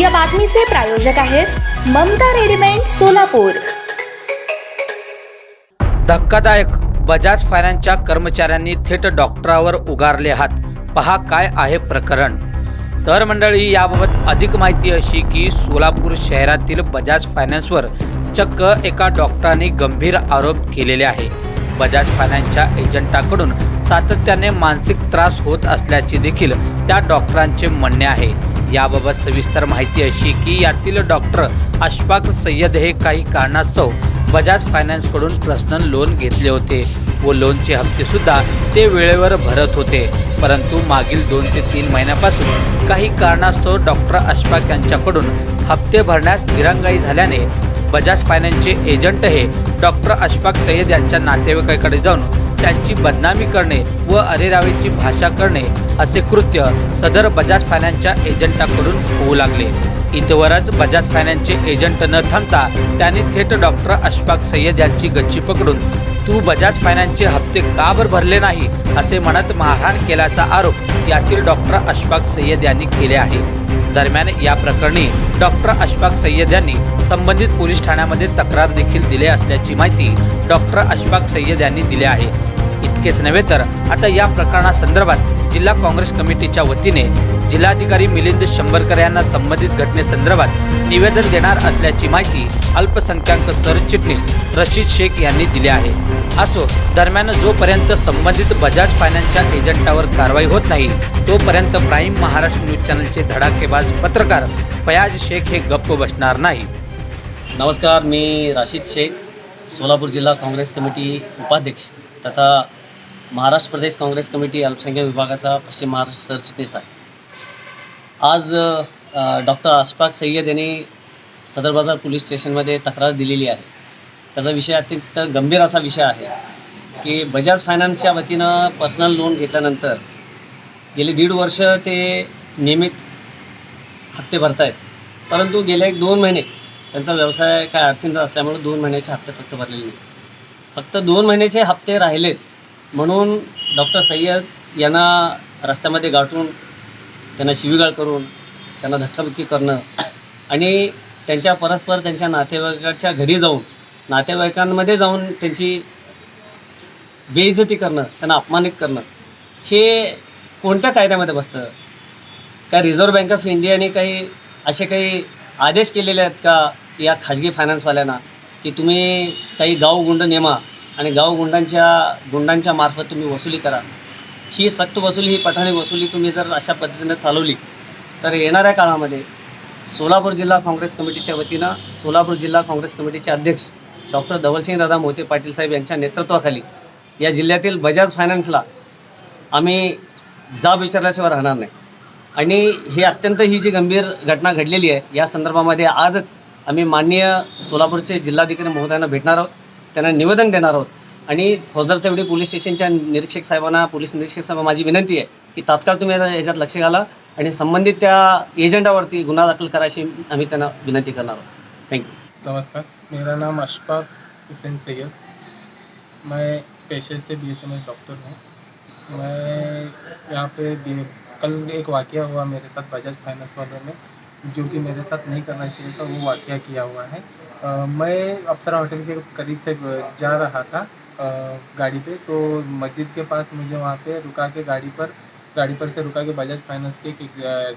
या बातमीचे प्रायोजक आहेत ममता रेडीमेड सोलापूर। धक्कादायक, बजाज फायनान्सच्या कर्मचाऱ्यांनी थेट डॉक्टरावर उगारले हात। पहा काय आहे प्रकरण। तर मंडळी, याबाबत अधिक माहिती अशी की सोलापूर शहरातील बजाज फायनान्सवर चक्क एका डॉक्टरांनी गंभीर आरोप केलेले आहे। बजाज फायनान्सच्या एजंटाकडून सातत्याने मानसिक त्रास होत असल्याचे देखील त्या डॉक्टरांचे म्हणणे आहे। याबाबत सविस्तर माहिती अशी की यातील डॉक्टर अशफाक सय्यद हे काही कारणास्तव बजाज फायनान्सकडून पर्सनल लोन घेतले होते व लोनचे हप्ते सुद्धा ते वेळेवर भरत होते, परंतु मागील 2 ते 3 महिन्यापासून काही कारणास्तव डॉक्टर अशफाक यांच्याकडून हप्ते भरण्यास दिरंगाई झाल्याने बजाज फायनान्सचे एजंट हे डॉक्टर अशफाक सय्यद यांच्या नातेवाईकाकडे जाऊन त्यांची बदनामी करणे व अरेरावीची भाषा करणे असे कृत्य सदर बजाज फायनान्सच्या एजंटाकडून होऊ लागले। इतवरच बजाज फायनान्सचे एजंट न थांबता त्यांनी थेट डॉक्टर अशफाक सय्यद यांची गच्ची पकडून तू बजाज फायनान्सचे हप्ते का बरं भरले नाही असे म्हणत मारहाण केल्याचा आरोप यातील डॉक्टर अशफाक सय्यद यांनी केले आहे। दरम्यान या प्रकरणी डॉक्टर अशफाक सय्यद यांनी संबंधित पोलीस ठाण्यामध्ये तक्रार देखील दिली असल्याची माहिती डॉक्टर अशफाक सय्यद यांनी दिली आहे। इतकेच नव्हे तर आता या प्रकरणासंदर्भात जिल्हा काँग्रेस कमिटीच्या वतीने जिल्हाधिकारी मिलिंद शंभरकर यांना संबंधित घटनेसंदर्भात निवेदन देणार असल्याची माहिती अल्पसंख्याक सरचिटणीस रशीद शेख यांनी दिली आहे। असो, दरम्यान जोपर्यंत संबंधित बजाज फायनान्सच्या एजंटावर कारवाई होत नाही तोपर्यंत प्राईम महाराष्ट्र न्यूज चॅनलचे धडाकेबाज पत्रकार फयाज शेख हे गप्प बसणार नाही। नमस्कार, मी राशीद शेख, सोलापूर जिल्हा काँग्रेस कमिटी उपाध्यक्ष तथा महाराष्ट्र प्रदेश काँग्रेस कमिटी अल्पसंख्याक विभागाचा पश्चिम महाराष्ट्र सरचिटणीस आहे। आज डॉक्टर अशफाक सय्यद यांनी सदर बाजार पोलीस स्टेशनमध्ये तक्रार दिलेली आहे। त्याचा विषय अत्यंत गंभीर असा विषय आहे की बजाज फायनान्सच्या वतीनं पर्सनल लोन घेतल्यानंतर गेली 1.5 वर्ष ते नियमित हप्ते भरत आहेत, परंतु गेले 1-2 महिने त्यांचा व्यवसाय काय अडचणीत असल्यामुळे 2 महिन्याचे हप्ते फक्त भरलेले नाही। फक्त 2 महिन्याचे हप्ते राहिलेत म्हणून डॉक्टर सय्यद यांना रस्त्यामध्ये गाठून त्यांना शिवीगाळ करून त्यांना धक्काबुक्की करणं आणि त्यांच्या परस्पर त्यांच्या नातेवाईकाच्या घरी जाऊन नातेवाईकांमध्ये जाऊन त्यांची बेइज्जती करणं, त्यांना अपमानित करणं हे कोणत्या कायद्यामध्ये बसतं? काय रिझर्व्ह बँक ऑफ इंडियाने काही असे काही आदेश केलेले आहेत का की या खाजगी फायनान्सवाल्यांना की तुम्ही काही गावगुंड नेमा आणि गुंडांच्या मार्फत तुम्ही वसुली करा? ही सक्त वसुली, ही पठाणी वसुली तुम्ही जर अशा पद्धतीने चालवली तर येणाऱ्या काळामध्ये सोलापूर जिल्हा काँग्रेस कमिटीच्या वतीनं सोलापूर जिल्हा काँग्रेस कमिटीचे अध्यक्ष डॉक्टर धवलसिंग दादा मोहिते पाटील साहेब यांच्या नेतृत्वाखाली या जिल्ह्यातील बजाज फायनान्सला आम्ही जाब विचारल्याशिवाय राहणार नाही। आणि ही जी गंभीर घटना घडलेली आहे या संदर्भामध्ये आजच आम्ही माननीय सोलापूरचे जिल्हाधिकारी महोदयांना भेटणार आहोत, त्यांना निवेदन देणार आहोत आणि फौजदार चौडी पोलीस स्टेशनच्या निरीक्षक साहेबांना, पोलीस निरीक्षक साहेबांना माझी विनंती आहे की तात्काळ तुम्ही याच्यात लक्ष घाला आणि संबंधित त्या एजेंटावरती गुन्हा दाखल करायची आम्ही त्यांना विनंती करणार आहोत। Thank you. नमस्कार, मेरा नाम अशफाक हुसैन सैयद, मैं पेशे से BHMS डॉक्टर हूँ। मैं यहाँ पे कल एक वाक़या हुआ मेरे साथ बजाज फाइनेंस वालों ने, जो कि मेरे साथ नहीं करना चाहिए था, वो वाक़या किया हुआ है। मैं अप्सरा होटल के करीब से जा रहा था गाड़ी पे, तो मस्जिद के पास मुझे वहाँ पे रुका के गाड़ी पर से रुका के बजाज फाइनेंस के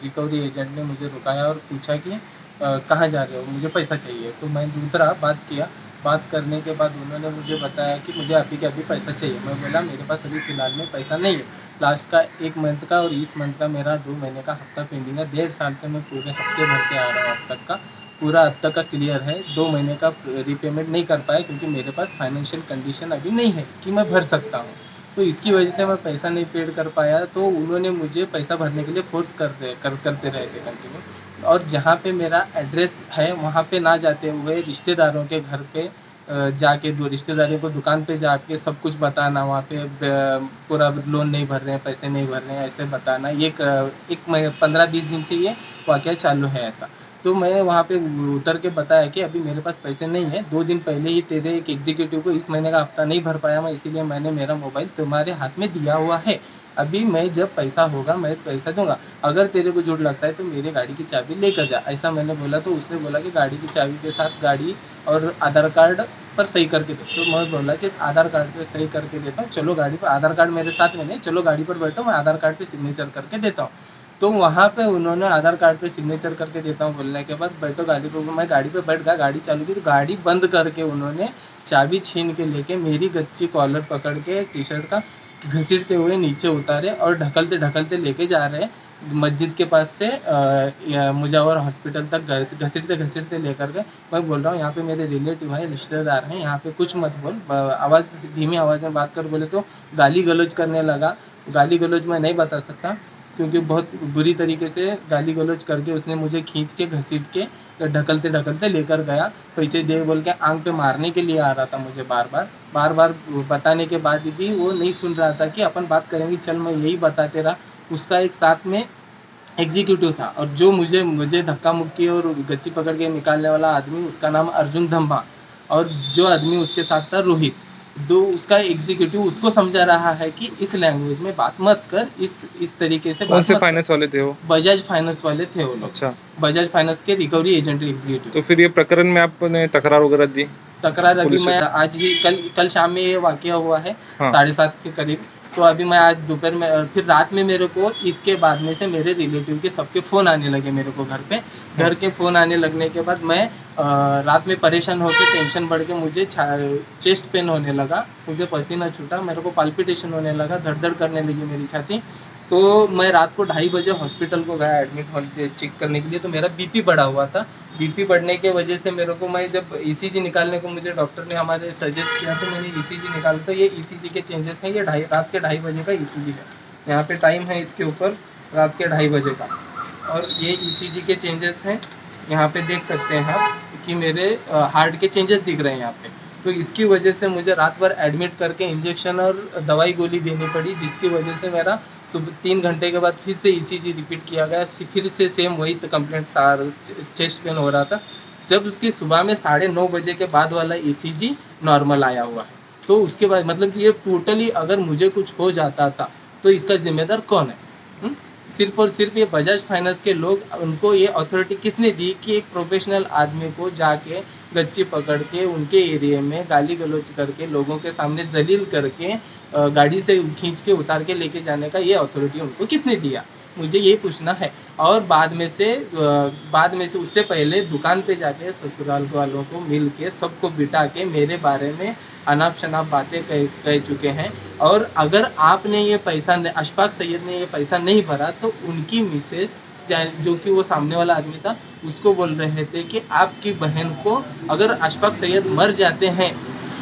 रिकवरी एजेंट ने मुझे रुकाया और पूछा कि कहाँ जा रहे हो, मुझे पैसा चाहिए। तो मैं उतरा, बात किया। बात करने के बाद उन्होंने मुझे बताया कि मुझे अभी के अभी पैसा चाहिए। मैं बोला मेरे पास अभी फ़िलहाल में पैसा नहीं है, लास्ट का 1 मंथ का और इस मंथ का मेरा 2 महीने का हफ्ता पेंडिंग है। 1.5 साल से मैं पूरे हफ्ते भर के आ रहा हूँ, अब तक का पूरा अब तक का क्लियर है। 2 महीने का रीपेमेंट नहीं कर पाया क्योंकि मेरे पास फाइनेंशियल कंडीशन अभी नहीं है कि मैं भर सकता हूँ, तो इसकी वजह से मैं पैसा नहीं पेड कर पाया। तो उन्होंने मुझे पैसा भरने के लिए फोर्स करते रहे थे कंटिन्यू, और जहाँ पे मेरा एड्रेस है वहाँ पे ना जाते हुए रिश्तेदारों के घर पे जाके, दो रिश्तेदारों को दुकान पे जाके सब कुछ बताना, वहाँ पे पूरा लोन नहीं भर रहे हैं, पैसे नहीं भर रहे हैं, ऐसे बताना। ये 15-20 दिन से ये वाक़या चालू है ऐसा। तो मैं वहाँ पे उतर के बताया कि अभी मेरे पास पैसे नहीं है, 2 दिन पहले ही तेरे एक एग्जीक्यूटिव को इस महीने का हफ्ता नहीं भर पाया मैं, इसीलिए मैंने मेरा मोबाइल तुम्हारे हाथ में दिया हुआ है। अभी मैं जब पैसा होगा मैं पैसा दूंगा, अगर तेरे को झूठ लगता है तो मेरी गाड़ी की चाबी लेकर जा, ऐसा मैंने बोला। तो उसने बोला कि गाड़ी की चाबी के साथ गाड़ी और आधार कार्ड पर सही करके दे। तो मैं बोला कि आधार कार्ड पे सही करके देता हूँ, चलो गाड़ी पर, आधार कार्ड मेरे साथ में नहीं, चलो गाड़ी पर बैठो, मैं आधार कार्ड पे सिग्नेचर करके देता हूँ। तो वहाँ पे उन्होंने आधार कार्ड पे सिग्नेचर करके देता हूँ बोलने के बाद बैठो गाड़ी पे, मैं गाड़ी पे बैठ गया, गाड़ी चालू की तो गाड़ी बंद करके उन्होंने चाबी छीन के लेके मेरी गच्ची कॉलर पकड़ के टी शर्ट का घसीटते हुए नीचे उतारे और ढकलते ढकलते लेके जा रहे हैं मस्जिद के पास से मुजावर हॉस्पिटल तक घसीटते घसीटते लेकर गए। मैं बोल रहा हूँ यहाँ पे मेरे रिलेटिव हैं, रिश्तेदार हैं, यहाँ पे कुछ मत बोल, आवाज़ धीमी आवाज़ में बात कर। बोले तो गाली गलौज करने लगा। गाली गलौज मैं नहीं बता सकता क्योंकि बहुत बुरी तरीके से गाली गलौज करके उसने मुझे खींच के घसीट के ढकलते ढकलते लेकर गया। पैसे दे बोल के आंख पे मारने के लिए आ रहा था मुझे बार बार बताने के बाद भी वो नहीं सुन रहा था कि अपन बात करेंगे, चल मैं यही बताते रहा। उसका एक साथ में एग्जीक्यूटिव था और जो मुझे धक्का मुक्की और गच्ची पकड़ के निकालने वाला आदमी उसका नाम अर्जुन धम्बा और जो आदमी उसके साथ था रोहित। दो उसका एग्जीक्यूटिव उसको समझा रहा है कि इस लैंग्वेज में बात मत कर, इस तरीके से कौन बात से मत कर। फाइनेंस वाले थे वो? बजाज फाइनेंस वाले थे वो लोग। अच्छा, बजाज फाइनेंस के रिकवरी एजेंट एग्जीक्यूटिव। तो फिर ये प्रकरण में आपने तकरार वगैरह दी? तकरार अभी पुलिस मैं आज ही कल शाम में ये वाकया हुआ है, हाँ। 7:30 के करीब। तो अभी मैं आज दोपहर में फिर रात में मेरे को इसके बाद में से मेरे रिलेटिव के सबके फ़ोन आने लगे मेरे को घर पे। घर के फ़ोन आने लगने के बाद मैं रात में परेशान होकर टेंशन बढ़ के मुझे चेस्ट पेन होने लगा, मुझे पसीना छूटा, मेरे को पाल्पिटेशन होने लगा, धड़ धड़ करने लगी मेरी छाती। तो मैं रात को 2:30 बजे हॉस्पिटल को गया एडमिट होने चेक करने के लिए। तो मेरा बीपी बढ़ा हुआ था। बीपी बढ़ने के वजह से मेरे को, मैं जब ईसीजी निकालने को मुझे डॉक्टर ने हमारे सजेस्ट किया तो मैंने ईसीजी निकाला। तो ये ईसीजी के चेंजेस हैं, ये रात के 2:30 बजे का ईसीजी है। यहाँ पे टाइम है इसके ऊपर रात के 2:30 बजे का और ये ईसीजी के चेंजेस हैं। यहाँ पे देख सकते हैं आप कि मेरे हार्ट के चेंजेस दिख रहे हैं यहाँ पे। तो इसकी वजह से मुझे रात भर एडमिट करके इंजेक्शन और दवाई गोली देनी पड़ी, जिसकी वजह से मेरा सुबह 3 घंटे के बाद फिर से ईसीजी रिपीट किया गया। फिर से सेम वही कंप्लेंट चेस्ट पेन हो रहा था, जबकि सुबह में 9:30 बजे के बाद वाला ईसीजी नॉर्मल आया हुआ है। तो उसके बाद मतलब कि ये टोटली अगर मुझे कुछ हो जाता था तो इसका जिम्मेदार कौन है? सिर्फ और सिर्फ ये बजाज फाइनेंस के लोग, उनको ये अथॉरिटी किसने दी कि एक प्रोफेशनल आदमी को जाके गच्ची पकड़ के उनके एरिया में गाली गलौज करके लोगों के सामने जलील करके गाड़ी से खींच के उतार के लेके जाने का ये अथॉरिटी उनको किसने दिया? मुझे ये पूछना है। और बाद में से उससे पहले दुकान पे जाके ससुराल वालों को मिल के सबको बिठा के मेरे बारे में अनाप शनाप बातें कह चुके हैं। और अगर आपने ये पैसा, अशफाक सैयद ने ये पैसा नहीं भरा तो उनकी मिसेस, जो कि वो सामने वाला आदमी था, उसको बोल रहे थे कि आपकी बहन को अगर अशफाक सैयद मर जाते हैं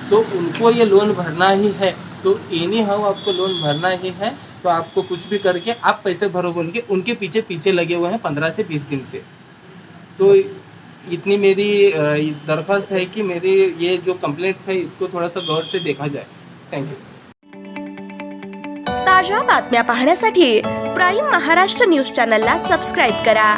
तो उनको ये लोन भरना ही है, तो एनी हाउ आपको लोन भरना ही है, तो आपको कुछ भी करके आप पैसे भरो बोल के उनके पीछे लगे हुए हैं 15 से 20 दिन से। तो इतनी मेरी दरख्वास्त है कि मेरी ये जो कंप्लेंट्स है इसको थोड़ा सा गौर से देखा जाए। Thank you. ताज्या बातम्या पाहण्यासाठी प्राईम महाराष्ट्र न्यूज चॅनलला सबस्क्राईब करा.